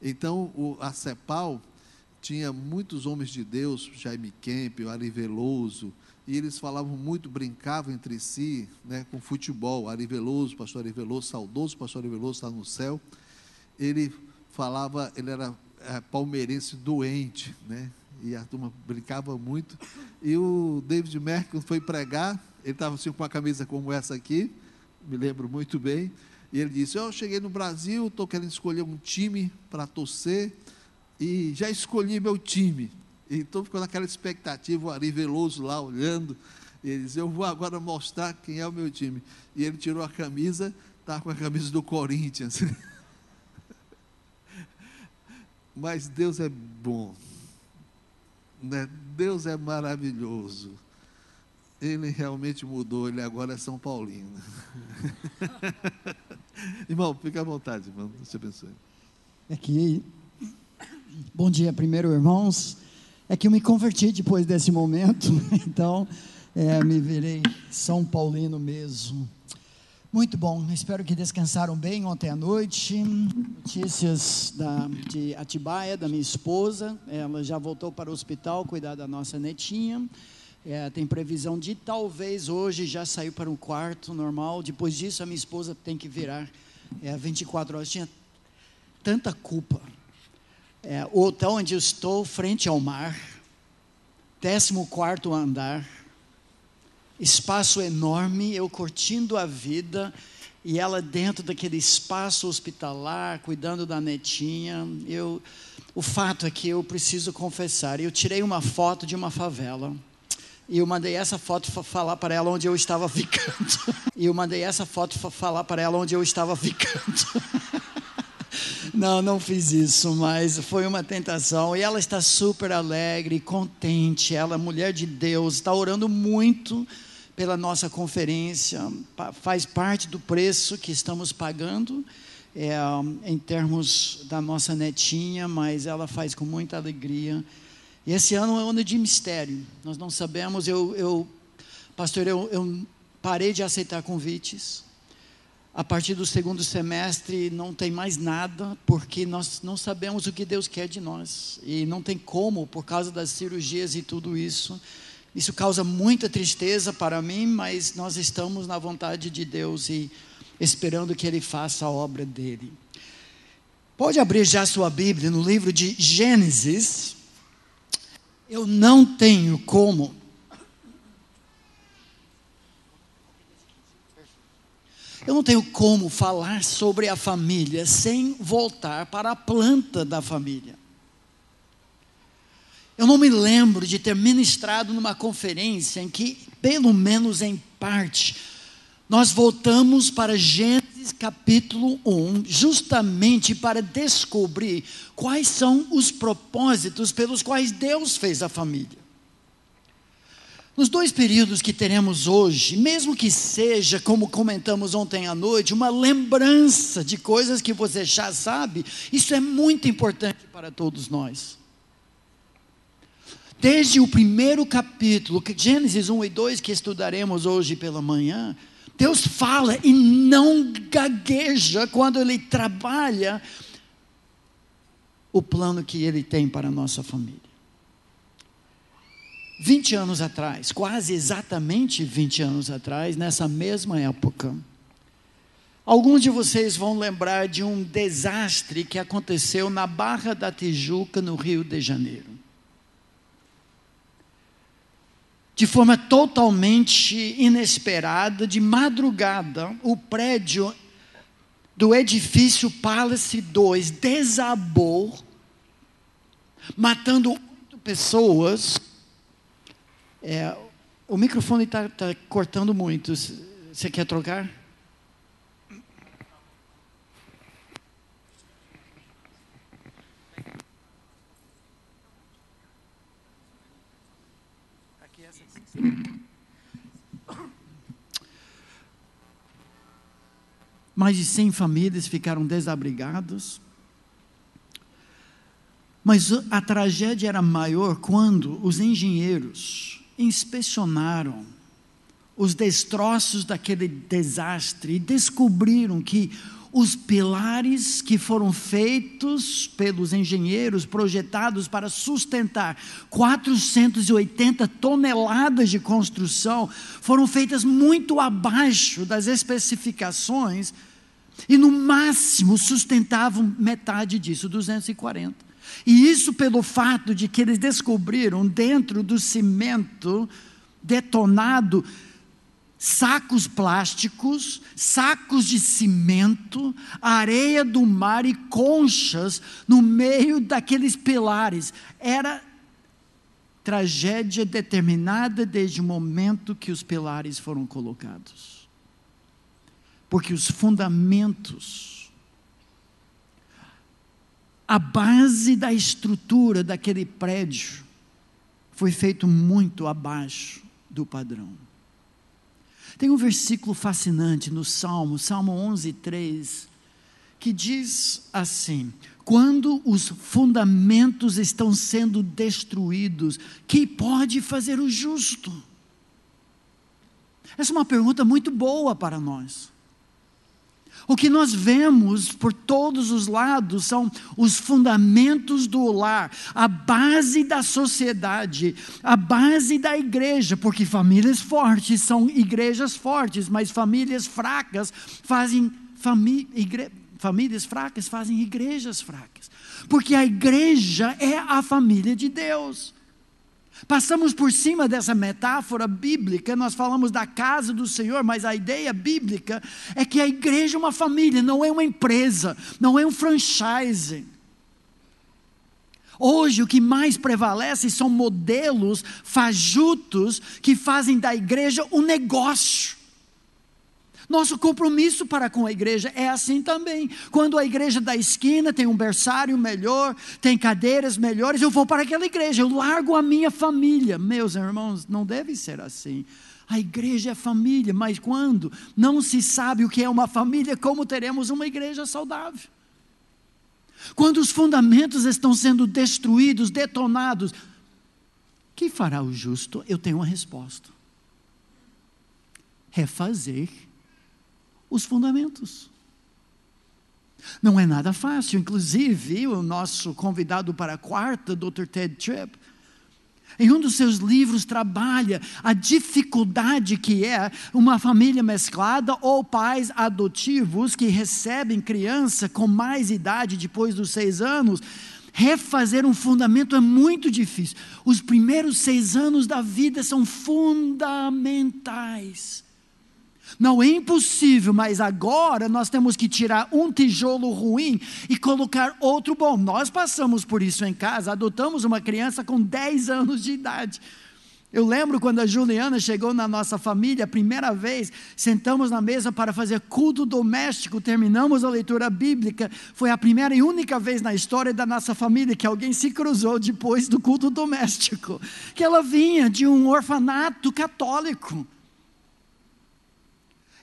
Então, a CEPAL tinha muitos homens de Deus, Jaime Kemp, Ari Veloso, e eles falavam muito, brincavam entre si, né, com futebol. Ari Veloso, pastor Ari Veloso, saudoso pastor Ari Veloso, está no céu. Ele falava, ele era palmeirense doente, né, e a turma brincava muito. E o David Merck, quando foi pregar, ele estava assim com uma camisa como essa aqui, me lembro muito bem, e ele disse: eu cheguei no Brasil, estou querendo escolher um time para torcer, e já escolhi meu time. Então ficou naquela expectativa, o Ari Veloso lá olhando, e ele disse: eu vou agora mostrar quem é o meu time. E ele tirou a camisa, estava com a camisa do Corinthians. Mas Deus é bom, né? Deus é maravilhoso. Ele realmente mudou, ele agora é São Paulino. Irmão, fica à vontade, irmão, Deus te abençoe. Bom dia primeiro, irmãos. É que eu me converti depois desse momento, então me virei São Paulino mesmo. Muito bom, espero que descansaram bem ontem à noite. Notícias de Atibaia, da minha esposa, ela já voltou para o hospital cuidar da nossa netinha. Tem previsão de talvez hoje já sair para um quarto normal. Depois disso a minha esposa tem que virar 24 horas. Tinha tanta culpa. O hotel onde eu estou, frente ao mar, 14º andar, espaço enorme, eu curtindo a vida, e ela dentro daquele espaço hospitalar, cuidando da netinha. O fato é que eu preciso confessar, eu tirei uma foto de uma favela, e eu mandei essa foto falar para ela onde eu estava ficando. Não fiz isso, mas foi uma tentação. E ela está super alegre, contente. Ela, mulher de Deus, está orando muito pela nossa conferência. Faz parte do preço que estamos pagando, em termos da nossa netinha, mas ela faz com muita alegria. E esse ano é um ano de mistério. Nós não sabemos. Pastor, eu parei de aceitar convites. A partir do segundo semestre não tem mais nada, porque nós não sabemos o que Deus quer de nós, e não tem como, por causa das cirurgias e tudo isso. Isso causa muita tristeza para mim, mas nós estamos na vontade de Deus e esperando que Ele faça a obra dEle. Pode abrir já sua Bíblia no livro de Gênesis. Eu não tenho como falar sobre a família sem voltar para a planta da família. Eu não me lembro de ter ministrado numa conferência em que, pelo menos em parte, nós voltamos para Gênesis capítulo 1, justamente para descobrir quais são os propósitos pelos quais Deus fez a família. Nos 2 períodos que teremos hoje, mesmo que seja, como comentamos ontem à noite, uma lembrança de coisas que você já sabe, isso é muito importante para todos nós. Desde o primeiro capítulo, Gênesis 1 e 2, que estudaremos hoje pela manhã, Deus fala e não gagueja quando Ele trabalha o plano que Ele tem para a nossa família. 20 anos atrás, quase exatamente 20 anos atrás, nessa mesma época, alguns de vocês vão lembrar de um desastre que aconteceu na Barra da Tijuca, no Rio de Janeiro. De forma totalmente inesperada, de madrugada, o prédio do edifício Palace 2 desabou, matando 8 pessoas. O microfone está cortando muito. Você quer trocar? Aqui essa. Mais de 100 famílias ficaram desabrigadas. Mas a tragédia era maior quando os engenheiros inspecionaram os destroços daquele desastre e descobriram que os pilares que foram feitos pelos engenheiros, projetados para sustentar 480 toneladas de construção, foram feitas muito abaixo das especificações, e no máximo sustentavam metade disso, 240. E isso pelo fato de que eles descobriram dentro do cimento detonado sacos plásticos, sacos de cimento, areia do mar e conchas no meio daqueles pilares. Era tragédia determinada desde o momento que os pilares foram colocados. Porque os fundamentos, a base da estrutura daquele prédio foi feito muito abaixo do padrão. Tem um versículo fascinante no Salmo 11:3, que diz assim: quando os fundamentos estão sendo destruídos, que pode fazer o justo? Essa é uma pergunta muito boa para nós. O que nós vemos por todos os lados são os fundamentos do lar, a base da sociedade, a base da igreja, porque famílias fortes são igrejas fortes, mas famílias fracas fazem famílias fracas fazem igrejas fracas, porque a igreja é a família de Deus. Passamos por cima dessa metáfora bíblica, nós falamos da casa do Senhor, mas a ideia bíblica é que a igreja é uma família, não é uma empresa, não é um franchise. Hoje o que mais prevalece são modelos fajutos que fazem da igreja um negócio. Nosso compromisso para com a igreja é assim também. Quando a igreja da esquina tem um berçário melhor, tem cadeiras melhores, eu vou para aquela igreja, eu largo a minha família. Meus irmãos, não deve ser assim. A igreja é família, mas quando não se sabe o que é uma família, como teremos uma igreja saudável? Quando os fundamentos estão sendo destruídos, detonados, que fará o justo? Eu tenho uma resposta: refazer os fundamentos. Não é nada fácil. Inclusive o nosso convidado para a quarta, Dr. Ted Tripp, em um dos seus livros trabalha a dificuldade que é uma família mesclada ou pais adotivos que recebem criança com mais idade depois dos 6 anos. Refazer um fundamento é muito difícil. Os primeiros 6 anos da vida são fundamentais. Não é impossível, mas agora nós temos que tirar um tijolo ruim e colocar outro bom. Nós passamos por isso em casa, adotamos uma criança com 10 anos de idade. Eu lembro quando a Juliana chegou na nossa família, a primeira vez, sentamos na mesa para fazer culto doméstico, terminamos a leitura bíblica, foi a primeira e única vez na história da nossa família que alguém se cruzou depois do culto doméstico, que ela vinha de um orfanato católico.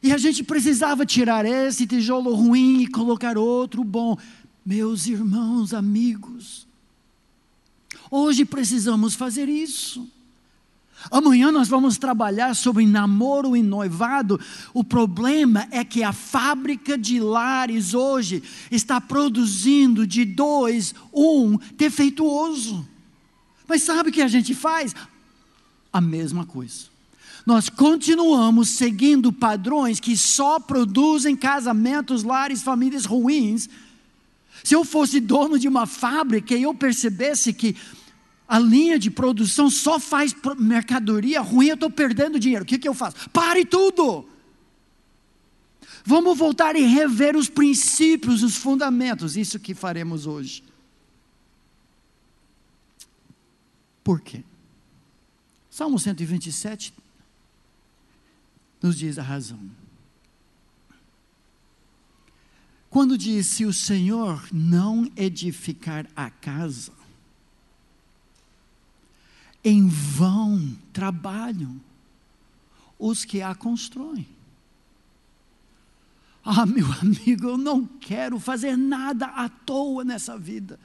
E a gente precisava tirar esse tijolo ruim e colocar outro bom. Meus irmãos, amigos, hoje precisamos fazer isso. Amanhã nós vamos trabalhar sobre namoro e noivado. O problema é que a fábrica de lares hoje está produzindo de 2, 1 defeituoso. Mas sabe o que a gente faz? A mesma coisa. Nós continuamos seguindo padrões que só produzem casamentos, lares, famílias ruins. Se eu fosse dono de uma fábrica e eu percebesse que a linha de produção só faz mercadoria ruim, eu estou perdendo dinheiro. O que eu faço? Pare tudo! Vamos voltar e rever os princípios, os fundamentos. Isso que faremos hoje. Por quê? Salmo 127 nos diz a razão. Quando diz: se o Senhor não edificar a casa, em vão trabalham os que a constroem. Ah, meu amigo, eu não quero fazer nada à toa nessa vida.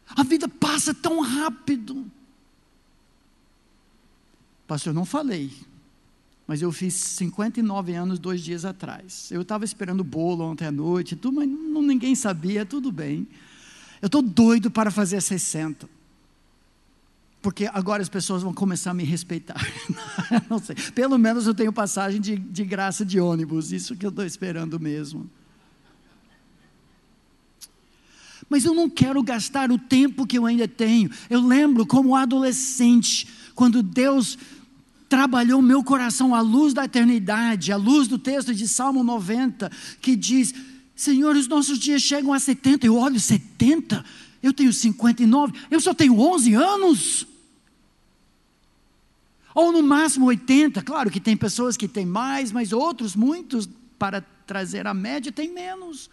A vida passa tão rápido. Pastor, eu não falei Mas eu fiz 59 anos 2 dias atrás. Eu estava esperando o bolo ontem à noite, tudo, mas ninguém sabia, tudo bem. Eu estou doido para fazer 60. Porque agora as pessoas vão começar a me respeitar. Não sei. Pelo menos eu tenho passagem de graça de ônibus. Isso que eu estou esperando mesmo. Mas eu não quero gastar o tempo que eu ainda tenho. Eu lembro como adolescente, quando Deus trabalhou meu coração à luz da eternidade, à luz do texto de Salmo 90, que diz: Senhor, os nossos dias chegam a 70. Eu olho, 70? Eu tenho 59, eu só tenho 11 anos. Ou no máximo 80, claro que tem pessoas que têm mais, mas outros, muitos, para trazer a média, têm menos.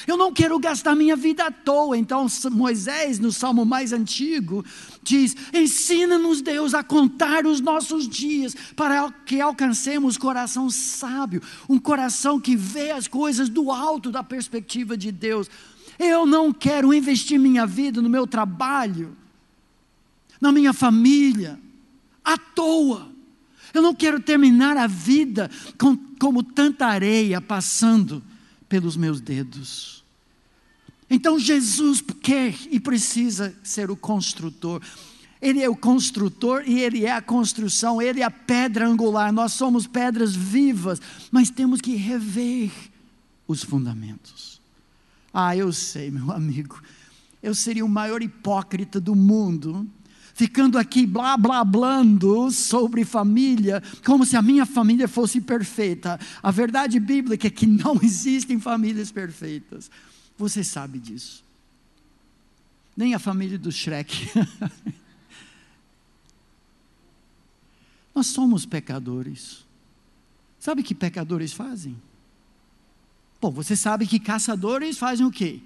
Eu não quero gastar minha vida à toa. Então Moisés, no salmo mais antigo, diz: ensina-nos, Deus, a contar os nossos dias, para que alcancemos coração sábio, um coração que vê as coisas do alto, da perspectiva de Deus. Eu não quero investir minha vida no meu trabalho, na minha família, à toa. Eu não quero terminar a vida como tanta areia passando pelos meus dedos. Então Jesus quer e precisa ser o construtor. Ele é o construtor e Ele é a construção, Ele é a pedra angular. Nós somos pedras vivas, mas temos que rever os fundamentos. Eu sei, meu amigo, eu seria o maior hipócrita do mundo, ficando aqui blá blá blando sobre família, como se a minha família fosse perfeita. A verdade bíblica é que não existem famílias perfeitas. Você sabe disso. Nem a família do Shrek. Nós somos pecadores. Sabe o que pecadores fazem? Bom, você sabe que caçadores fazem o quê?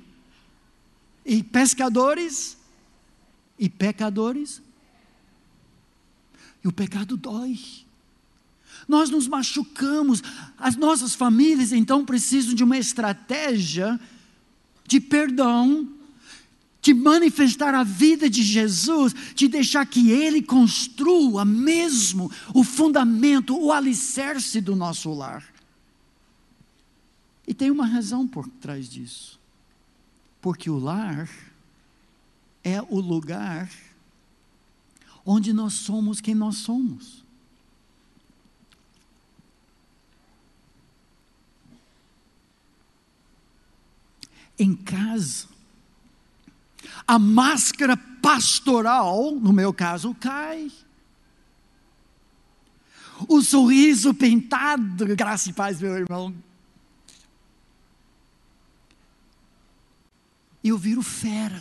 E pescadores e pecadores. E o pecado dói. Nós nos machucamos. As nossas famílias então precisam de uma estratégia de perdão, de manifestar a vida de Jesus, de deixar que Ele construa mesmo o fundamento, o alicerce do nosso lar. E tem uma razão por trás disso. Porque o lar é o lugar onde nós somos quem nós somos. Em casa, a máscara pastoral, no meu caso, cai. O sorriso pintado, graça e paz, meu irmão. Eu viro fera.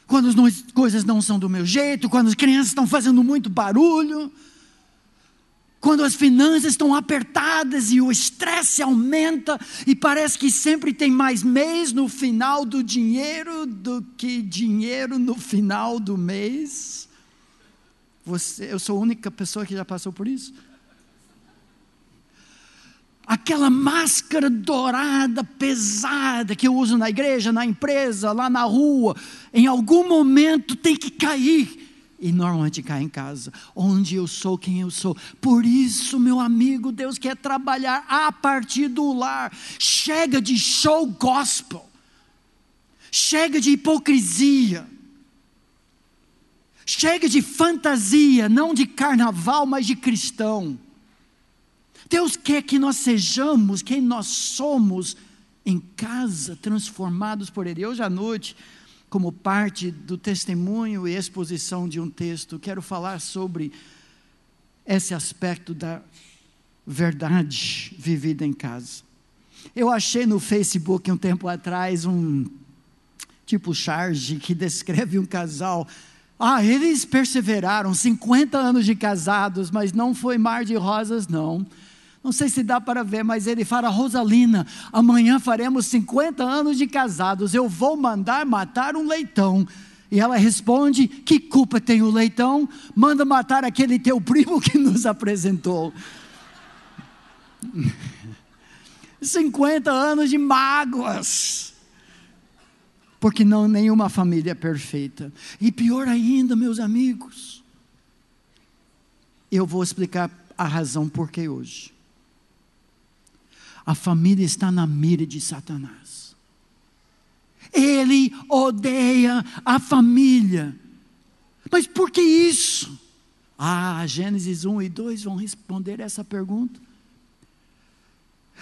Quando as coisas não são do meu jeito, quando as crianças estão fazendo muito barulho, quando as finanças estão apertadas e o estresse aumenta e parece que sempre tem mais mês no final do dinheiro do que dinheiro no final do mês. Eu sou a única pessoa que já passou por isso. Aquela máscara dourada, pesada, que eu uso na igreja, na empresa, lá na rua, em algum momento tem que cair. E normalmente cai em casa, onde eu sou quem eu sou. Por isso, meu amigo, Deus quer trabalhar a partir do lar. Chega de show gospel. Chega de hipocrisia. Chega de fantasia, não de carnaval, mas de cristão. Deus quer que nós sejamos quem nós somos em casa, transformados por Ele. Hoje à noite, como parte do testemunho e exposição de um texto, quero falar sobre esse aspecto da verdade vivida em casa. Eu achei no Facebook um tempo atrás um tipo charge que descreve um casal. Eles perseveraram, 50 anos de casados, mas não foi mar de rosas não. Não sei se dá para ver, mas ele fala: Rosalina, amanhã faremos 50 anos de casados, eu vou mandar matar um leitão. E ela responde: que culpa tem o leitão? Manda matar aquele teu primo que nos apresentou. 50 anos de mágoas. Porque nenhuma família é perfeita. E pior ainda, meus amigos, Eu vou explicar a razão por que hoje. A família está na mira de Satanás. Ele odeia a família. Mas por que isso? Gênesis 1 e 2 vão responder essa pergunta.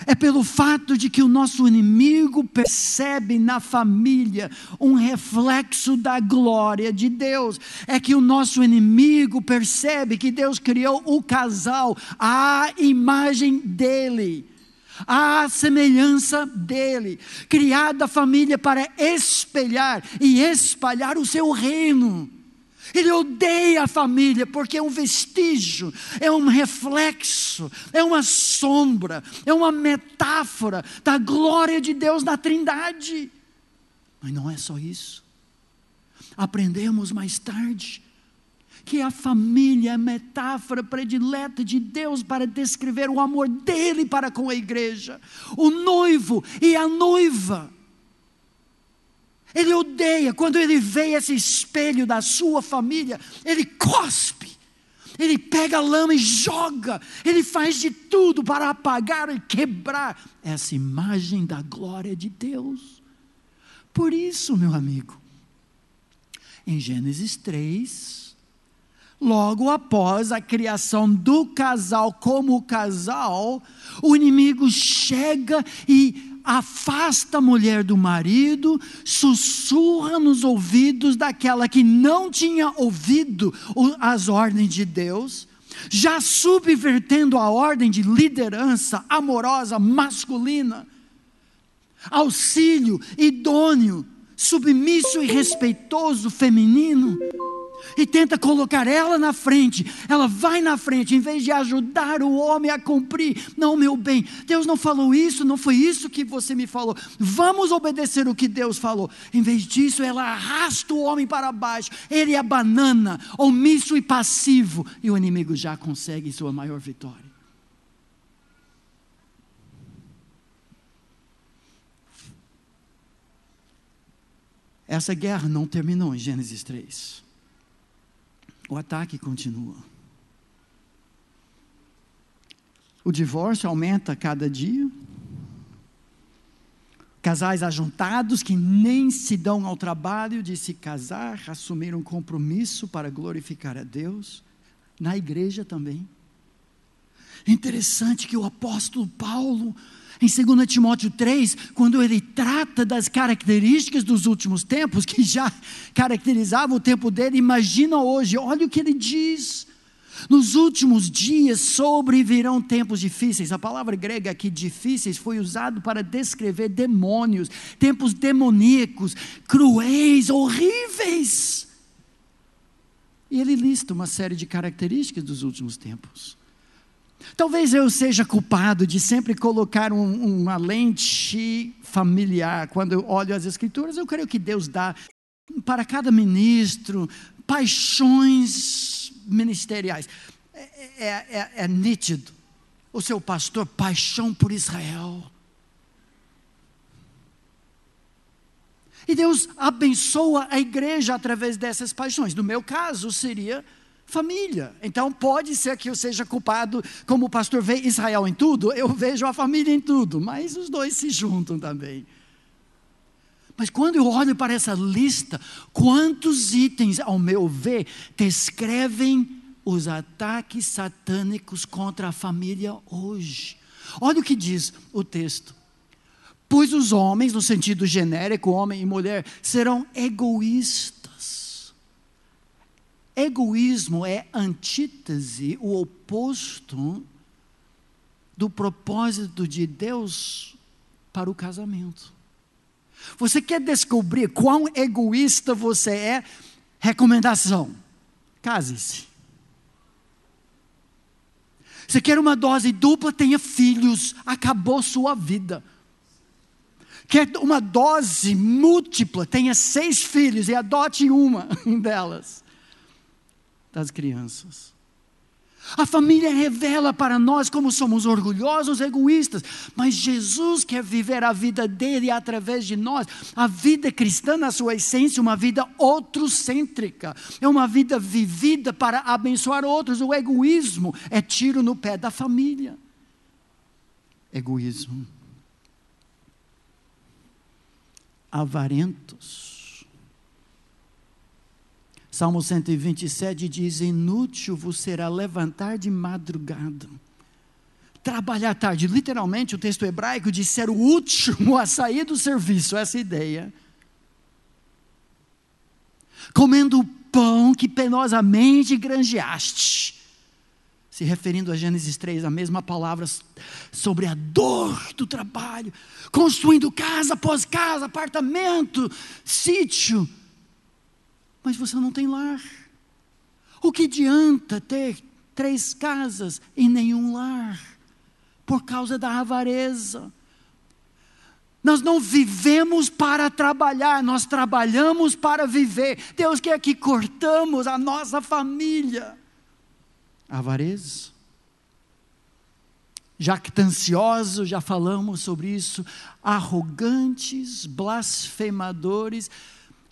É pelo fato de que o nosso inimigo percebe na família um reflexo da glória de Deus. É que o nosso inimigo percebe que Deus criou o casal à imagem dele, à semelhança dele, criada a família para espelhar e espalhar o seu reino. Ele odeia a família porque é um vestígio, é um reflexo, é uma sombra, é uma metáfora da glória de Deus na Trindade. Mas não é só isso. Aprendemos mais tarde que a família é a metáfora predileta de Deus para descrever o amor dele para com a igreja, o noivo e a noiva. Ele odeia, quando ele vê esse espelho da sua família, ele cospe, ele pega a lama e joga, ele faz de tudo para apagar e quebrar essa imagem da glória de Deus. Por isso, meu amigo, em Gênesis 3, logo após a criação do casal como casal, o inimigo chega e afasta a mulher do marido, sussurra nos ouvidos daquela que não tinha ouvido as ordens de Deus, já subvertendo a ordem de liderança amorosa masculina, auxílio idôneo, submisso e respeitoso feminino, e tenta colocar ela na frente. Ela vai na frente, em vez de ajudar o homem a cumprir. Não, meu bem, Deus não falou isso, não foi isso que você me falou, vamos obedecer o que Deus falou. Em vez disso, ela arrasta o homem para baixo, ele é banana, omisso e passivo, e o inimigo já consegue sua maior vitória. Essa guerra não terminou em Gênesis 3. O ataque continua. O divórcio aumenta a cada dia. Casais ajuntados que nem se dão ao trabalho de se casar, assumir um compromisso para glorificar a Deus. Na igreja também. Interessante que o apóstolo Paulo, em 2 Timóteo 3, quando ele trata das características dos últimos tempos, que já caracterizavam o tempo dele, imagina hoje, olha o que ele diz: nos últimos dias sobrevirão tempos difíceis. A palavra grega aqui, difíceis, foi usado para descrever demônios, tempos demoníacos, cruéis, horríveis. E ele lista uma série de características dos últimos tempos. Talvez eu seja culpado de sempre colocar uma lente familiar. Quando eu olho as Escrituras, eu creio que Deus dá para cada ministro paixões ministeriais. É nítido. O seu pastor, paixão por Israel. E Deus abençoa a igreja através dessas paixões. No meu caso, seria família. Então pode ser que eu seja culpado, como o pastor vê Israel em tudo, eu vejo a família em tudo, mas os dois se juntam também. Mas quando eu olho para essa lista, quantos itens, ao meu ver, descrevem os ataques satânicos contra a família hoje? Olha o que diz o texto: pois os homens, no sentido genérico, homem e mulher, serão egoístas. Egoísmo é antítese, o oposto do propósito de Deus para o casamento. Você quer descobrir quão egoísta você é? Recomendação: case-se. Você quer uma dose dupla? Tenha filhos. Acabou sua vida. Quer uma dose múltipla? Tenha 6 filhos e adote uma delas. Das crianças. A família revela para nós como somos orgulhosos, egoístas, mas Jesus quer viver a vida dele através de nós. A vida cristã, na sua essência, é uma vida outrocêntrica, é uma vida vivida para abençoar outros. O egoísmo é tiro no pé da família. Egoísmo. Avarentos. Salmo 127 diz: inútil vos será levantar de madrugada, trabalhar tarde. Literalmente o texto hebraico diz ser o último a sair do serviço, essa ideia. Comendo o pão que penosamente granjeaste. Se referindo a Gênesis 3, a mesma palavra sobre a dor do trabalho. Construindo casa após casa, apartamento, sítio. Mas você não tem lar. O que adianta ter 3 casas e nenhum lar? Por causa da avareza. Nós não vivemos para trabalhar, nós trabalhamos para viver. Deus quer que cortamos a nossa família. Avareza. Jactanciosos, já falamos sobre isso. Arrogantes, blasfemadores.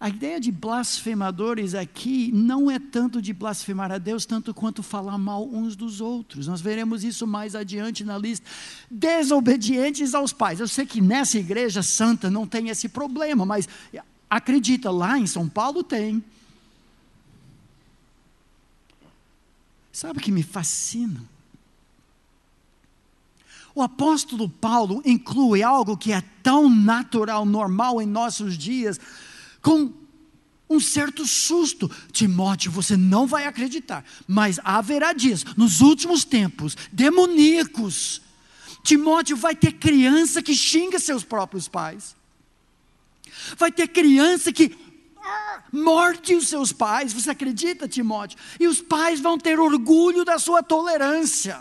A ideia de blasfemadores aqui não é tanto de blasfemar a Deus, tanto quanto falar mal uns dos outros. Nós veremos isso mais adiante na lista. Desobedientes aos pais. Eu sei que nessa igreja santa não tem esse problema, mas acredita, lá em São Paulo tem. Sabe o que me fascina? O apóstolo Paulo inclui algo que é tão natural, normal em nossos dias, com um certo susto. Timóteo, você não vai acreditar, mas haverá dias, nos últimos tempos, demoníacos. Timóteo, vai ter criança que xinga seus próprios pais. Vai ter criança que morde os seus pais. Você acredita, Timóteo? E os pais vão ter orgulho da sua tolerância.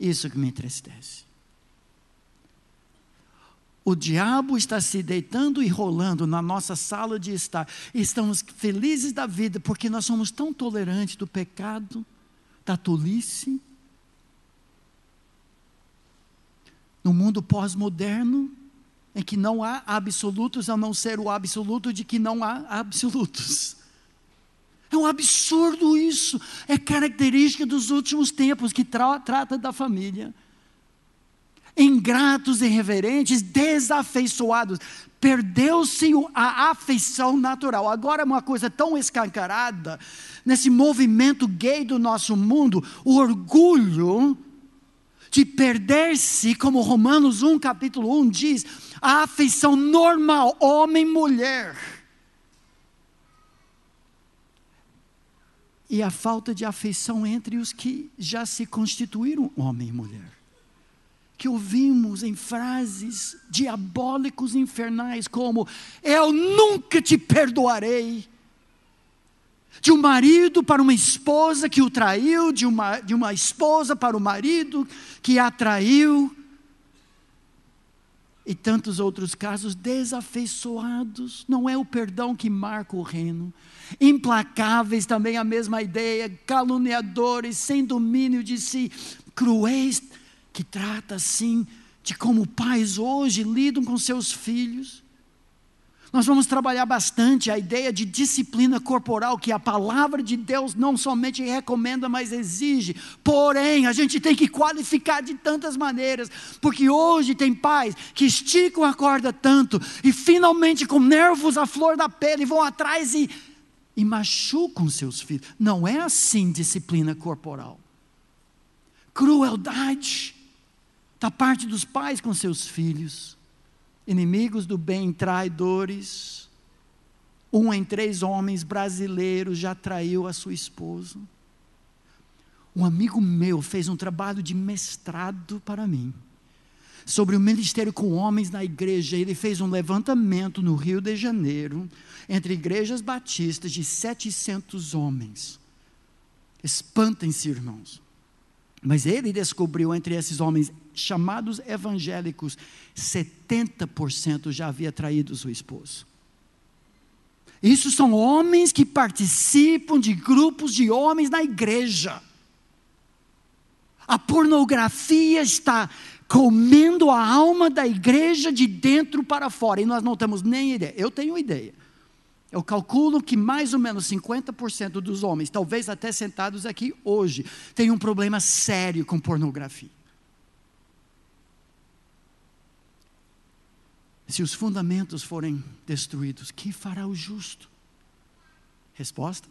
Isso que me entristece. O diabo está se deitando e rolando na nossa sala de estar. Estamos felizes da vida porque nós somos tão tolerantes do pecado, da tolice. No mundo pós-moderno, em que não há absolutos, a não ser o absoluto de que não há absolutos. É um absurdo isso. É característica dos últimos tempos que trata da família. Ingratos, irreverentes, desafeiçoados. Perdeu-se a afeição natural. Agora uma coisa tão escancarada, nesse movimento gay do nosso mundo, o orgulho de perder-se, como Romanos 1, capítulo 1 diz, a afeição normal, homem-mulher. E a falta de afeição entre os que já se constituíram homem e mulher. Que ouvimos em frases diabólicos infernais como: eu nunca te perdoarei. De um marido para uma esposa que o traiu, de uma esposa para o marido que a traiu. E tantos outros casos desafeiçoados. Não é o perdão que marca o reino. Implacáveis, também a mesma ideia. Caluniadores, sem domínio de si. Cruéis, que trata assim de como pais hoje lidam com seus filhos. Nós vamos trabalhar bastante a ideia de disciplina corporal, que a palavra de Deus não somente recomenda, mas exige. Porém, a gente tem que qualificar de tantas maneiras, porque hoje tem pais que esticam a corda tanto, e finalmente com nervos à flor da pele, vão atrás e machucam seus filhos. Não é assim disciplina corporal. Crueldade da parte dos pais com seus filhos. Inimigos do bem, traidores. 1 em 3 homens brasileiros já traiu a sua esposa. Um amigo meu fez um trabalho de mestrado para mim, sobre o ministério com homens na igreja. Ele fez um levantamento no Rio de Janeiro, entre igrejas batistas, de 700 homens. Espantem-se, irmãos. Mas ele descobriu entre esses homens chamados evangélicos, 70% já havia traído sua esposa. Isso são homens que participam de grupos de homens na igreja. A pornografia está comendo a alma da igreja de dentro para fora, e nós não temos nem ideia. Eu tenho ideia. Eu calculo que mais ou menos 50% dos homens, talvez até sentados aqui hoje, têm um problema sério com pornografia. Se os fundamentos forem destruídos, que fará o justo? Resposta: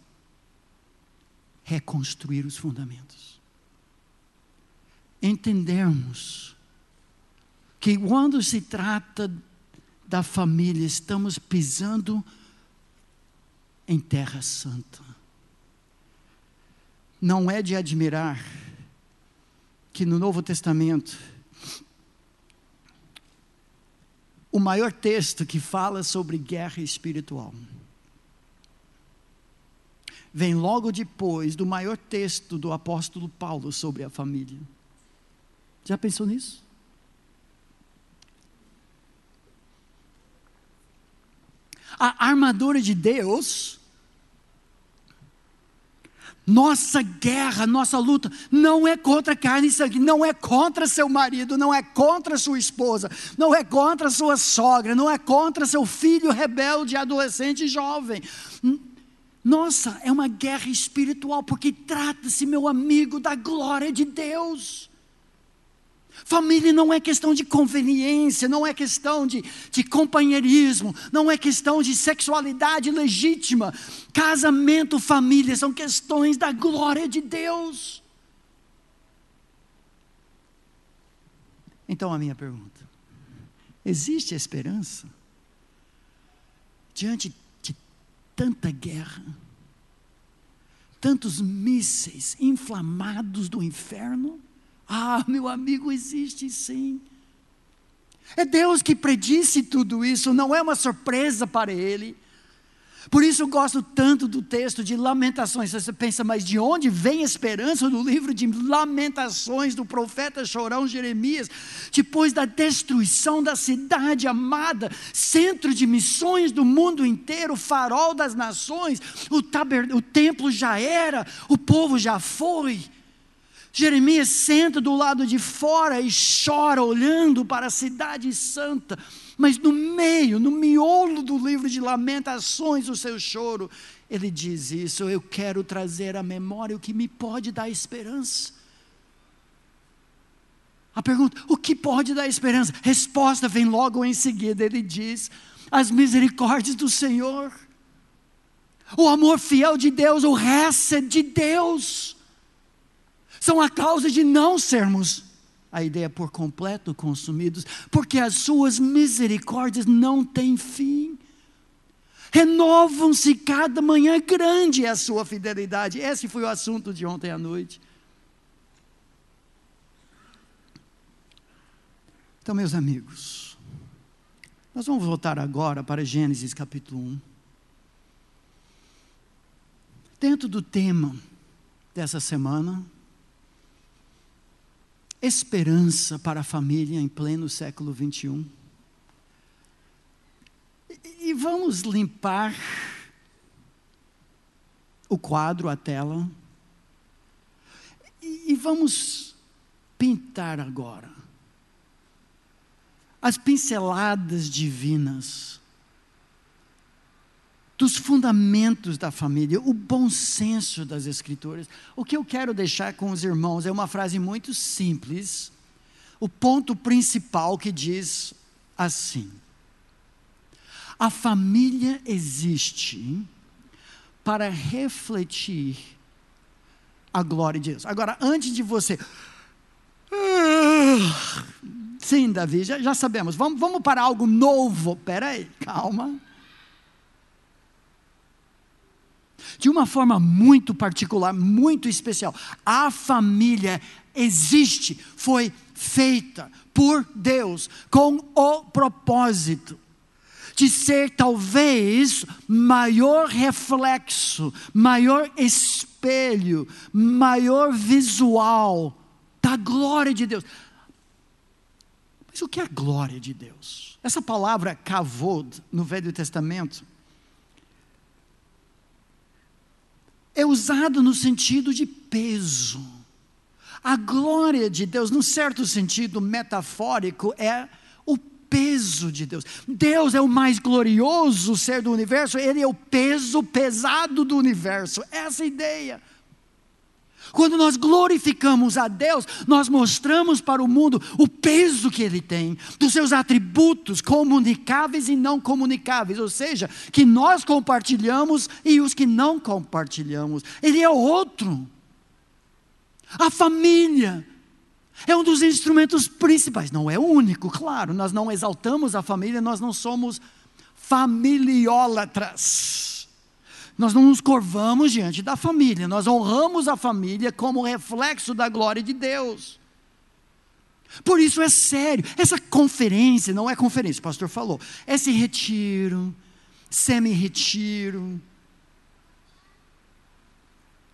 reconstruir os fundamentos. Entendermos que quando se trata da família, estamos pisando em terra santa. Não é de admirar que no Novo Testamento, o maior texto que fala sobre guerra espiritual vem logo depois do maior texto do apóstolo Paulo sobre a família. Já pensou nisso? A armadura de Deus, nossa guerra, nossa luta, não é contra carne e sangue, não é contra seu marido, não é contra sua esposa, não é contra sua sogra, não é contra seu filho rebelde, adolescente e jovem. Nossa, é uma guerra espiritual, porque trata-se, meu amigo, da glória de Deus. Família não é questão de conveniência, não é questão de companheirismo, não é questão de sexualidade legítima. Casamento, família, são questões da glória de Deus. Então a minha pergunta: existe esperança diante de tanta guerra, tantos mísseis inflamados do inferno? Ah, meu amigo, existe sim. É Deus que predisse tudo isso, não é uma surpresa para Ele. Por isso eu gosto tanto do texto de Lamentações. Você pensa, mas de onde vem a esperança no livro de Lamentações do profeta chorão Jeremias? Depois da destruição da cidade amada, centro de missões do mundo inteiro, farol das nações, o templo já era, o povo já foi. Jeremias senta do lado de fora e chora olhando para a cidade santa, mas no miolo do livro de Lamentações, o seu choro, ele diz isso: eu quero trazer à memória o que me pode dar esperança. A pergunta: o que pode dar esperança? Resposta vem logo em seguida, ele diz: as misericórdias do Senhor, o amor fiel de Deus, o hesed de Deus, são a causa de não sermos, a ideia por completo, consumidos, porque as suas misericórdias não têm fim. Renovam-se cada manhã, grande é a sua fidelidade. Esse foi o assunto de ontem à noite. Então, meus amigos, nós vamos voltar agora para Gênesis capítulo 1. Dentro do tema dessa semana, esperança para a família em pleno século 21. E vamos limpar o quadro, a tela, e vamos pintar agora as pinceladas divinas dos fundamentos da família, o bom senso das Escrituras. O que eu quero deixar com os irmãos é uma frase muito simples, o ponto principal que diz assim: a família existe para refletir a glória de Deus. Agora, antes de você... Sim, Davi, já sabemos, vamos para algo novo. Espera aí, calma. De uma forma muito particular, muito especial, a família existe, foi feita por Deus com o propósito de ser talvez maior reflexo, maior espelho, maior visual da glória de Deus. Mas o que é a glória de Deus? Essa palavra kavod no Velho Testamento é usado no sentido de peso. A glória de Deus, num certo sentido metafórico, é o peso de Deus. Deus é o mais glorioso ser do universo, Ele é o peso pesado do universo. Essa é a ideia. Quando nós glorificamos a Deus, nós mostramos para o mundo o peso que Ele tem, dos seus atributos comunicáveis e não comunicáveis, ou seja, que nós compartilhamos e os que não compartilhamos. Ele é outro. A família é um dos instrumentos principais, não é o único, claro, nós não exaltamos a família, nós não somos familiólatras. Nós não nos curvamos diante da família, nós honramos a família como reflexo da glória de Deus. Por isso é sério, essa conferência, não é conferência, o pastor falou, esse retiro, semi-retiro,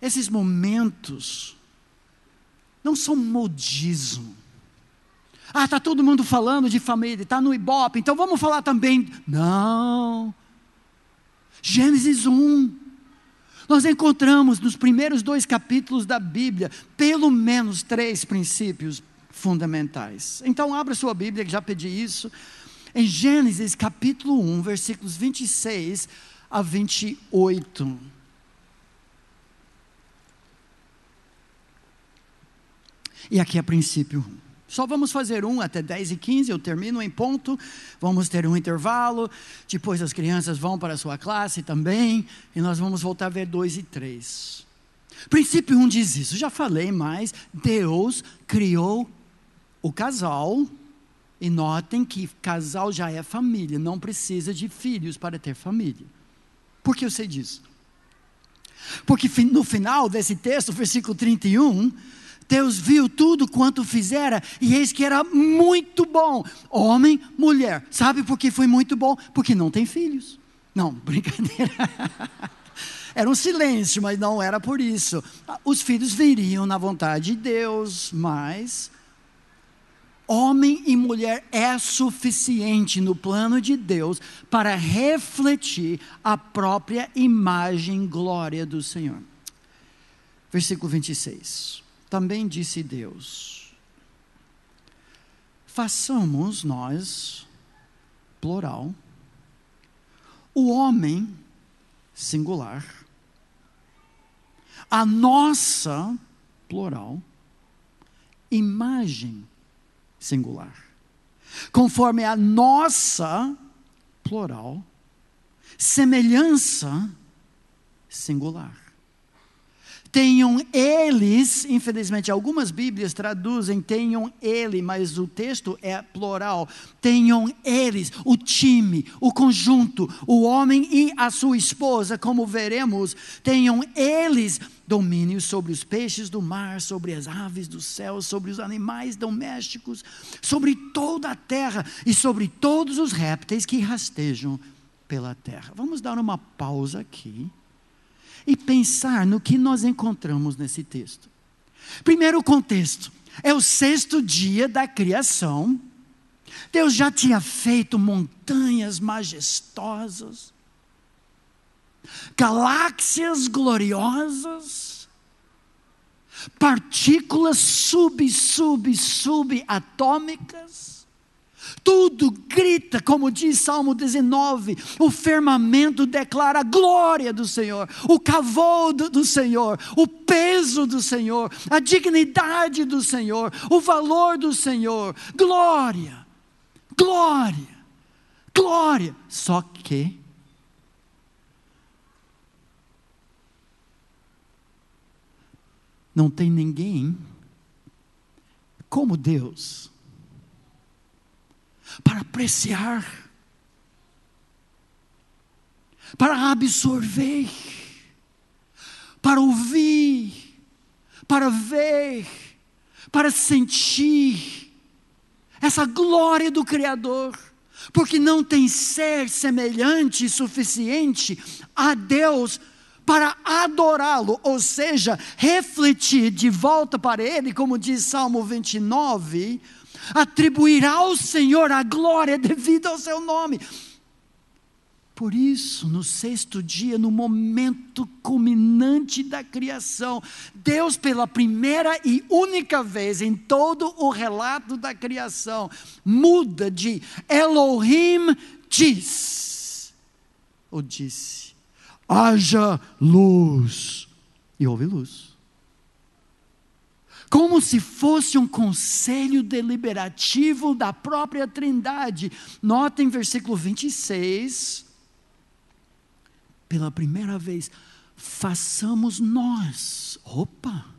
esses momentos, não são modismo. Está todo mundo falando de família, está no Ibope, então vamos falar também. Não. Gênesis 1, nós encontramos nos primeiros 2 capítulos da Bíblia, pelo menos 3 princípios fundamentais. Então abra sua Bíblia, que já pedi isso, em Gênesis capítulo 1, versículos 26 a 28. E aqui é princípio 1. Só vamos fazer um até 10:15, eu termino em ponto, vamos ter um intervalo, depois as crianças vão para a sua classe também, e nós vamos voltar a ver 2 e 3. Princípio 1 diz isso, já falei, mas Deus criou o casal, e notem que casal já é família, não precisa de filhos para ter família. Por que eu sei disso? Porque no final desse texto, versículo 31, Deus viu tudo quanto fizera, e eis que era muito bom. Homem, mulher. Sabe por que foi muito bom? Porque não tem filhos. Não, brincadeira. Era um silêncio, mas não era por isso. Os filhos viriam na vontade de Deus, mas homem e mulher é suficiente no plano de Deus para refletir a própria imagem e glória do Senhor. Versículo 26. Também disse Deus, façamos nós, plural, o homem, singular, a nossa, plural, imagem, singular, conforme a nossa, plural, semelhança, singular. Tenham eles, infelizmente algumas Bíblias traduzem tenham ele, mas o texto é plural. Tenham eles, o time, o conjunto, o homem e a sua esposa, como veremos, tenham eles domínio sobre os peixes do mar, sobre as aves do céu, sobre os animais domésticos, sobre toda a terra e sobre todos os répteis que rastejam pela terra. Vamos dar uma pausa aqui e pensar no que nós encontramos nesse texto. Primeiro contexto, é o 6º dia da criação. Deus já tinha feito montanhas majestosas, galáxias gloriosas, partículas subatômicas. Tudo grita, como diz Salmo 19, o firmamento declara a glória do Senhor, o cavodo do Senhor, o peso do Senhor, a dignidade do Senhor, o valor do Senhor, glória, glória, glória. Só que não tem ninguém como Deus para apreciar, para absorver, para ouvir, para ver, para sentir essa glória do Criador, porque não tem ser semelhante e suficiente a Deus para adorá-lo, ou seja, refletir de volta para Ele, como diz Salmo 29, atribuir ao Senhor a glória devida ao seu nome. Por isso, no sexto dia, no momento culminante da criação, Deus, pela primeira e única vez em todo o relato da criação, muda de Elohim diz, ou disse, haja luz, e houve luz. Como se fosse um conselho deliberativo da própria Trindade. Notem versículo 26, pela primeira vez, façamos nós. Opa!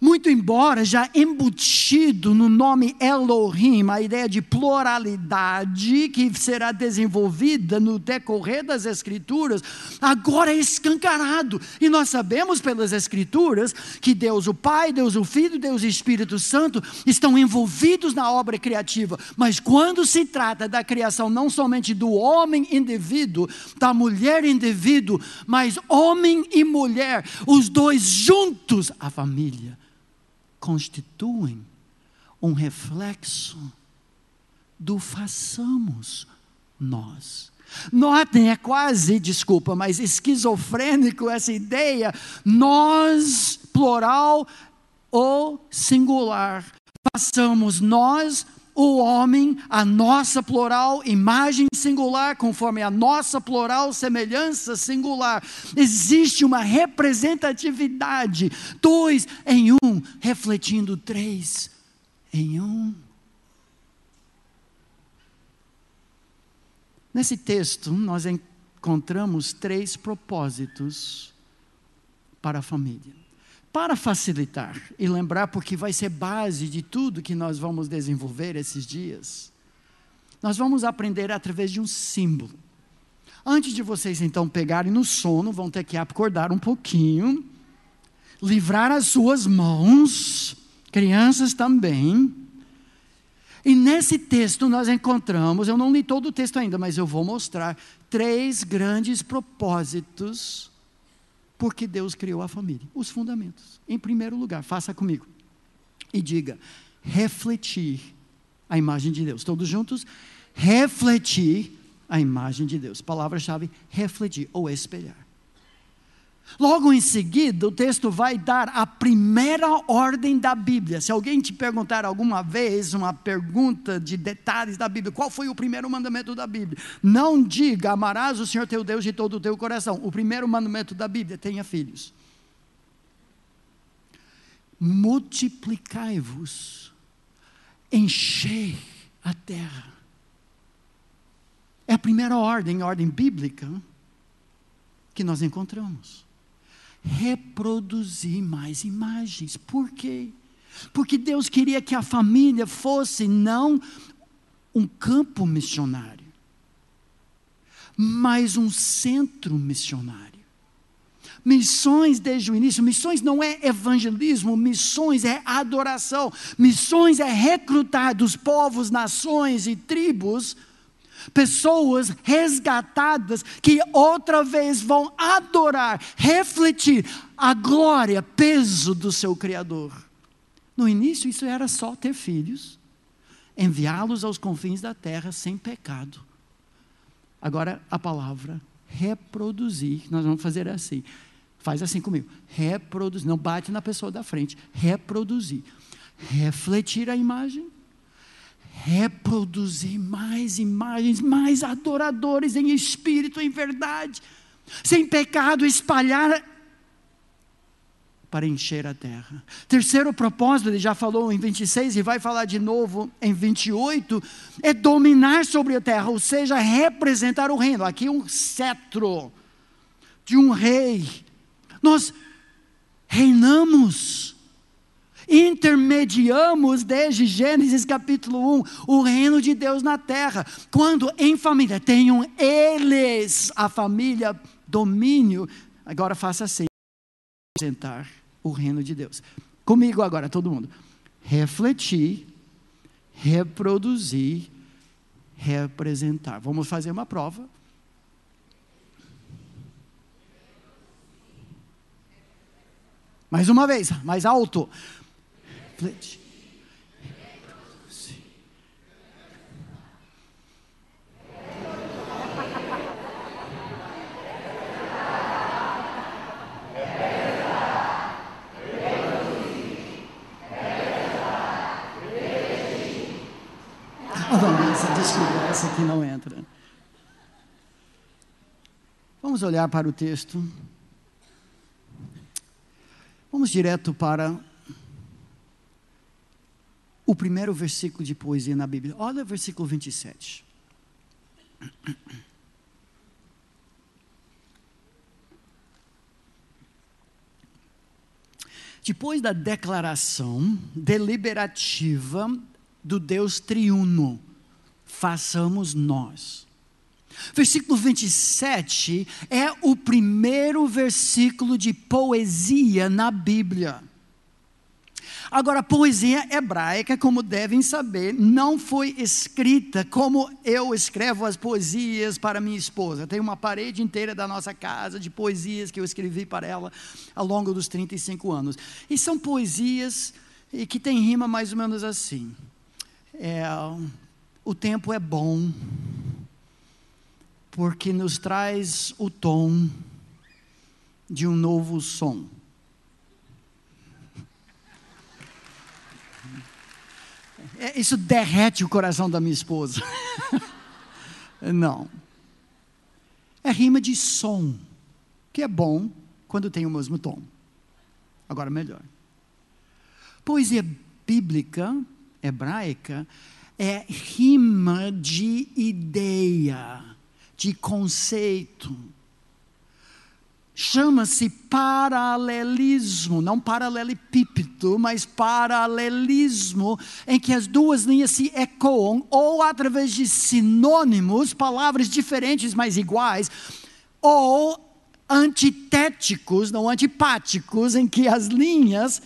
Muito embora já embutido no nome Elohim, a ideia de pluralidade que será desenvolvida no decorrer das Escrituras, agora é escancarado. E nós sabemos pelas Escrituras que Deus o Pai, Deus o Filho, Deus o Espírito Santo estão envolvidos na obra criativa. Mas quando se trata da criação não somente do homem indivíduo, da mulher indivíduo, mas homem e mulher, os dois juntos, a família, constituem um reflexo do façamos nós. Notem, é quase, desculpa, mas esquizofrênico essa ideia, nós, plural ou singular, façamos nós, o homem, a nossa plural, imagem singular, conforme a nossa plural, semelhança singular. Existe uma representatividade, 2 em 1, refletindo 3 em 1. Nesse texto, nós encontramos 3 propósitos para a família. Para facilitar e lembrar, porque vai ser base de tudo que nós vamos desenvolver esses dias, nós vamos aprender através de um símbolo. Antes de vocês então pegarem no sono, vão ter que acordar um pouquinho, livrar as suas mãos, crianças também. E nesse texto nós encontramos, eu não li todo o texto ainda, mas eu vou mostrar 3 grandes propósitos porque Deus criou a família, os fundamentos. Em primeiro lugar, faça comigo e diga, refletir a imagem de Deus. Todos juntos? Refletir a imagem de Deus. Palavra-chave, refletir ou espelhar. Logo em seguida, o texto vai dar a primeira ordem da Bíblia. Se alguém te perguntar alguma vez uma pergunta de detalhes da Bíblia, qual foi o primeiro mandamento da Bíblia? Não diga, amarás o Senhor teu Deus de todo o teu coração. O primeiro mandamento da Bíblia, tenha filhos. Multiplicai-vos, enchei a terra. É a primeira ordem bíblica que nós encontramos. Reproduzir mais imagens. Por quê? Porque Deus queria que a família fosse não um campo missionário, mas um centro missionário. Missões desde o início, missões não é evangelismo, missões é adoração, missões é recrutar dos povos, nações e tribos pessoas resgatadas que outra vez vão adorar, refletir a glória, peso do seu Criador. No início isso era só ter filhos, enviá-los aos confins da terra sem pecado. Agora a palavra reproduzir, nós vamos fazer assim, faz assim comigo, reproduzir, não bate na pessoa da frente, reproduzir, refletir a imagem, reproduzir mais imagens, mais adoradores em espírito, em verdade, sem pecado, espalhar para encher a terra. Terceiro propósito, ele já falou em 26 e vai falar de novo em 28, é dominar sobre a terra, ou seja, representar o reino. Aqui um cetro de um rei. Nós reinamos, intermediamos desde Gênesis capítulo 1, o reino de Deus na terra. Quando em família, tenham eles, a família, domínio. Agora faça assim, representar o reino de Deus. Comigo agora, todo mundo. Refletir, reproduzir, representar. Vamos fazer uma prova. Mais uma vez, mais alto. Refletir, reproduzir. Desculpa, essa aqui não entra. Vamos olhar para o texto. Vamos direto para o primeiro versículo de poesia na Bíblia. Olha o versículo 27. Depois da declaração deliberativa do Deus triuno, façamos nós. Versículo 27 é o primeiro versículo de poesia na Bíblia. Agora, a poesia hebraica, como devem saber, não foi escrita como eu escrevo as poesias para minha esposa. Tem uma parede inteira da nossa casa de poesias que eu escrevi para ela ao longo dos 35 anos. E são poesias que têm rima mais ou menos assim. O tempo é bom, porque nos traz o tom de um novo som. Isso derrete o coração da minha esposa. Não. É rima de som, que é bom quando tem o mesmo tom. Agora melhor. Poesia bíblica, hebraica, é rima de ideia, de conceito. Chama-se paralelismo, não paralelepípedo, mas paralelismo, em que as duas linhas se ecoam, ou através de sinônimos, palavras diferentes, mas iguais, ou antitéticos, não antipáticos, em que as linhas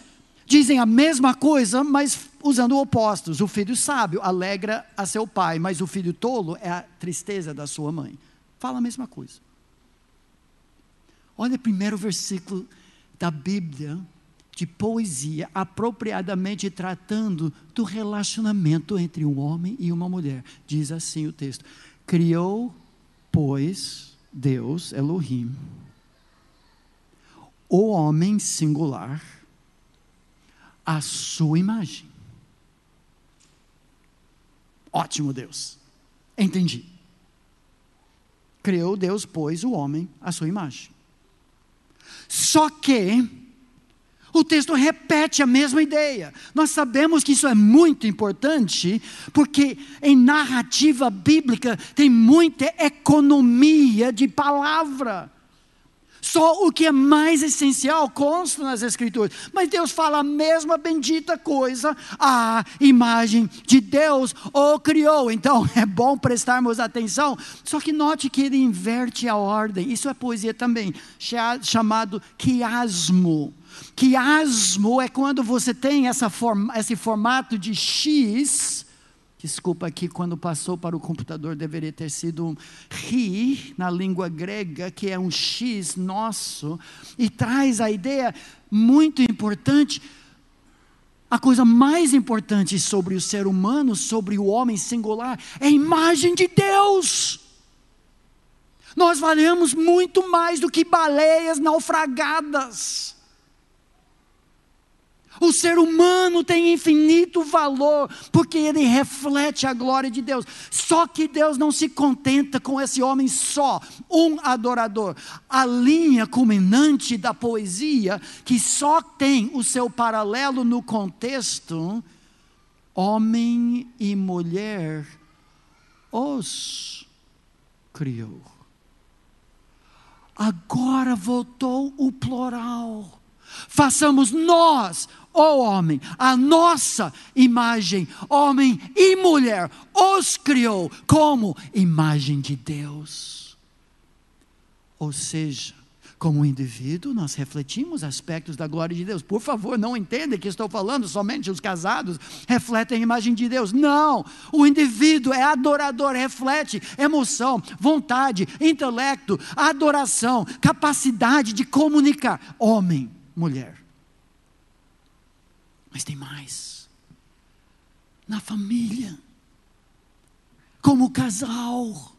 dizem a mesma coisa, mas usando opostos. O filho sábio alegra a seu pai, mas o filho tolo é a tristeza da sua mãe. Fala a mesma coisa. Olha o primeiro versículo da Bíblia, de poesia, apropriadamente tratando do relacionamento entre um homem e uma mulher. Diz assim o texto: criou, pois, Deus, Elohim, o homem singular, à sua imagem. Ótimo, Deus. Entendi. Criou Deus, pois, o homem à sua imagem. Só que o texto repete a mesma ideia. Nós sabemos que isso é muito importante, porque em narrativa bíblica tem muita economia de palavra. Só o que é mais essencial consta nas Escrituras. Mas Deus fala a mesma bendita coisa, a imagem de Deus o criou. Então é bom prestarmos atenção. Só que note que ele inverte a ordem. Isso é poesia também, chamado quiasmo. Quiasmo é quando você tem esse formato de X. Desculpa aqui, quando passou para o computador deveria ter sido um ri na língua grega, que é um X nosso, e traz a ideia muito importante, a coisa mais importante sobre o ser humano, sobre o homem singular, é a imagem de Deus. Nós valemos muito mais do que baleias naufragadas. O ser humano tem infinito valor, porque ele reflete a glória de Deus. Só que Deus não se contenta com esse homem só, um adorador. A linha culminante da poesia, que só tem o seu paralelo no contexto, homem e mulher os criou. Agora voltou o plural. Façamos nós, ó homem, a nossa imagem, homem e mulher, os criou como imagem de Deus. Ou seja, como indivíduo, nós refletimos aspectos da glória de Deus. Por favor, não entenda que estou falando somente os casados refletem a imagem de Deus. Não, o indivíduo é adorador, reflete emoção, vontade, intelecto, adoração, capacidade de comunicar. Homem, mulher. Mas tem mais. Na família, como casal,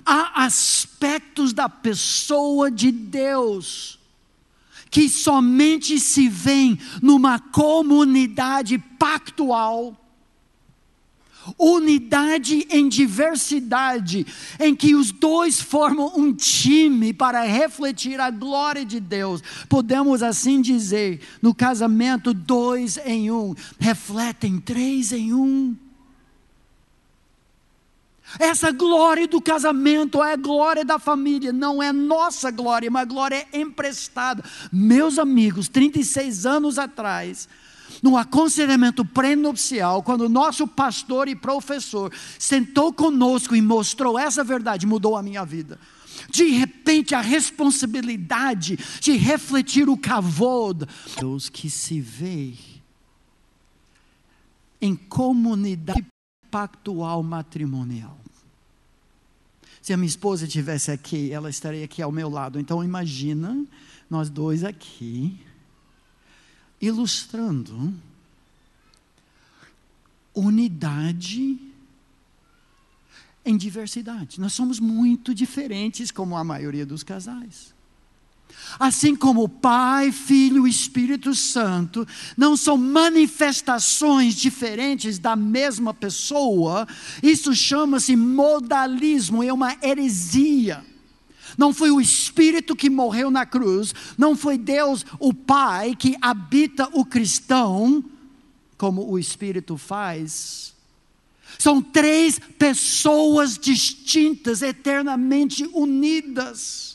há aspectos da pessoa de Deus que somente se vêem numa comunidade pactual, Unidade em diversidade, em que os dois formam um time para refletir a glória de Deus. Podemos assim dizer, no casamento, 2 em 1, refletem 3 em 1. Essa glória do casamento é a glória da família, não é nossa glória, mas a glória é emprestada. Meus amigos, 36 anos atrás, no aconselhamento pré-nupcial, quando o nosso pastor e professor sentou conosco e mostrou essa verdade, mudou a minha vida. De repente, a responsabilidade de refletir o kavod, Deus que se vê em comunidade pactual matrimonial. Se a minha esposa estivesse aqui, ela estaria aqui ao meu lado. Então imagina nós dois aqui, ilustrando unidade em diversidade. Nós somos muito diferentes, como a maioria dos casais. Assim como o Pai, Filho e Espírito Santo não são manifestações diferentes da mesma pessoa, isso chama-se modalismo, é uma heresia. Não foi o Espírito que morreu na cruz, não foi Deus, o Pai, que habita o cristão, como o Espírito faz. São 3 pessoas distintas, eternamente unidas.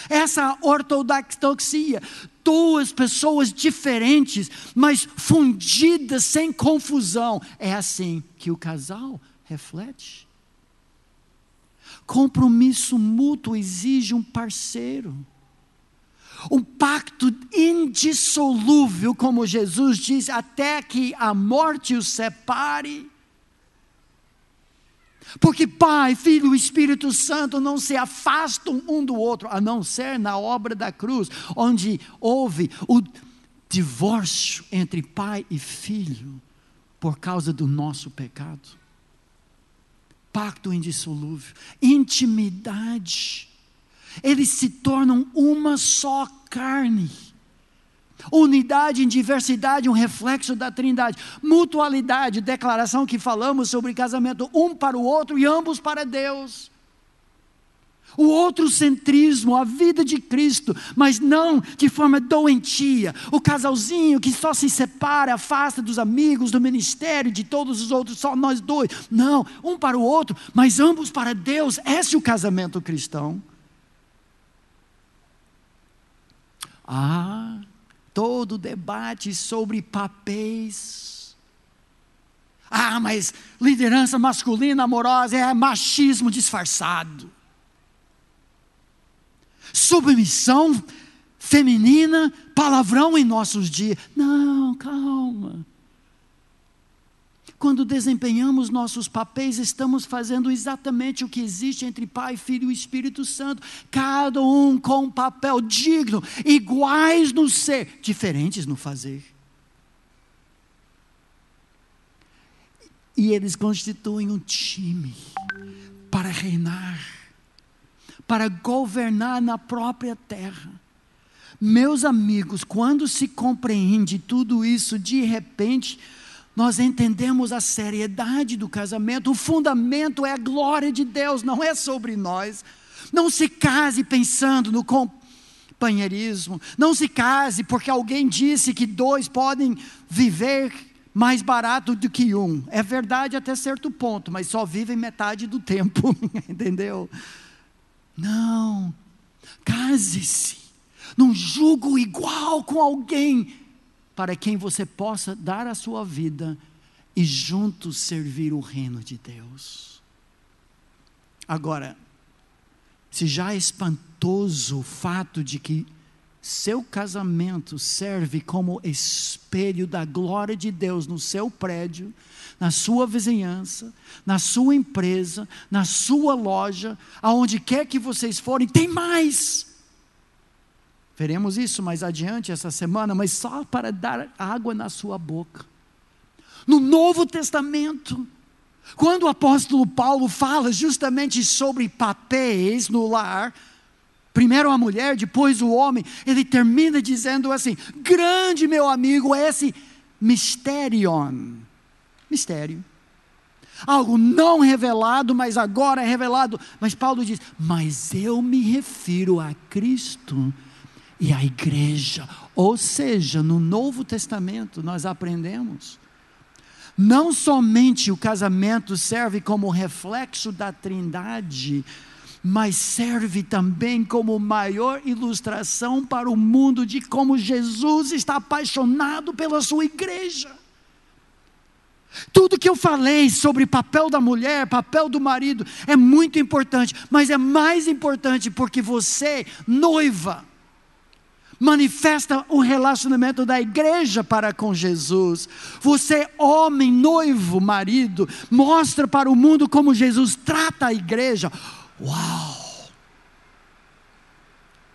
Essa ortodoxia, 2 pessoas diferentes, mas fundidas sem confusão. É assim que o casal reflete. Compromisso mútuo exige um parceiro. Um pacto indissolúvel, como Jesus diz, até que a morte os separe. Porque Pai, Filho e Espírito Santo não se afastam um do outro, a não ser na obra da cruz, onde houve o divórcio entre pai e filho, por causa do nosso pecado. Pacto indissolúvel, intimidade, eles se tornam uma só carne. Unidade em diversidade, um reflexo da Trindade. Mutualidade, declaração que falamos sobre casamento, um para o outro e ambos para Deus. O outrocentrismo, a vida de Cristo, mas não de forma doentia. O casalzinho que só se separa, afasta dos amigos, do ministério, de todos os outros, só nós dois. Não, um para o outro, mas ambos para Deus. Esse é o casamento cristão. Todo debate sobre papéis. Mas liderança masculina amorosa é machismo disfarçado. Submissão feminina, palavrão em nossos dias. Não, calma. Quando desempenhamos nossos papéis, estamos fazendo exatamente o que existe entre Pai, Filho e Espírito Santo. Cada um com um papel digno, iguais no ser, diferentes no fazer. E eles constituem um time para reinar, para governar na própria terra. Meus amigos, quando se compreende tudo isso, de repente, nós entendemos a seriedade do casamento. O fundamento é a glória de Deus, não é sobre nós. Não se case pensando no companheirismo. Não se case porque alguém disse que 2 podem viver mais barato do que 1. É verdade até certo ponto, mas só vivem metade do tempo. Entendeu? Não. Case-se num jugo igual com alguém para quem você possa dar a sua vida e juntos servir o reino de Deus. Agora, se já é espantoso o fato de que seu casamento serve como espelho da glória de Deus no seu prédio, na sua vizinhança, na sua empresa, na sua loja, aonde quer que vocês forem, tem mais. Veremos isso mais adiante essa semana, mas só para dar água na sua boca. No Novo Testamento, quando o apóstolo Paulo fala justamente sobre papéis no lar, primeiro a mulher, depois o homem, ele termina dizendo assim: grande, meu amigo, é esse mistério. algo não revelado, mas agora é revelado. Mas Paulo diz, mas eu me refiro a Cristo e a igreja. Ou seja, no Novo Testamento nós aprendemos, não somente o casamento serve como reflexo da Trindade, mas serve também como maior ilustração para o mundo de como Jesus está apaixonado pela sua igreja. Tudo que eu falei sobre papel da mulher, papel do marido, é muito importante, mas é mais importante porque você, noiva, manifesta o relacionamento da igreja para com Jesus. Você, homem, noivo, marido, mostra para o mundo como Jesus trata a igreja. Uau!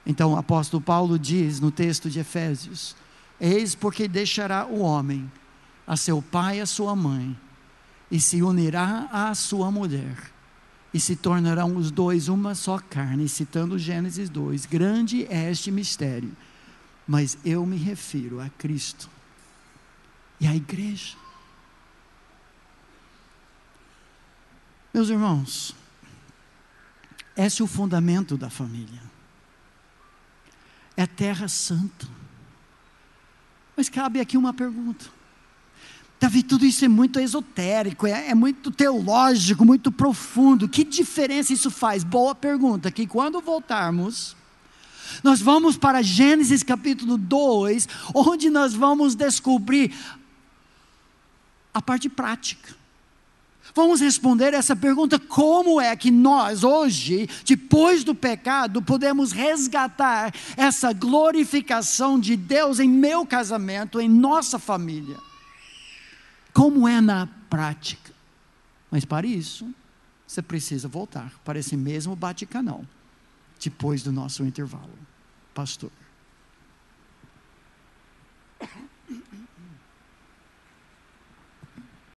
Então o apóstolo Paulo diz no texto de Efésios, eis porque deixará o homem a seu pai e a sua mãe, e se unirá à sua mulher, e se tornarão os dois uma só carne, citando Gênesis 2, grande é este mistério, mas eu me refiro a Cristo e à igreja. Meus irmãos, esse é o fundamento da família, é terra santa. Mas cabe aqui uma pergunta, Davi, tudo isso é muito esotérico, é muito teológico, muito profundo, que diferença isso faz? Boa pergunta, que quando voltarmos, nós vamos para Gênesis capítulo 2, onde nós vamos descobrir a parte prática. Vamos responder essa pergunta, como é que nós hoje, depois do pecado, podemos resgatar essa glorificação de Deus em meu casamento, em nossa família? Como é na prática? Mas para isso, você precisa voltar para esse mesmo bate-canal, depois do nosso intervalo. Pastor.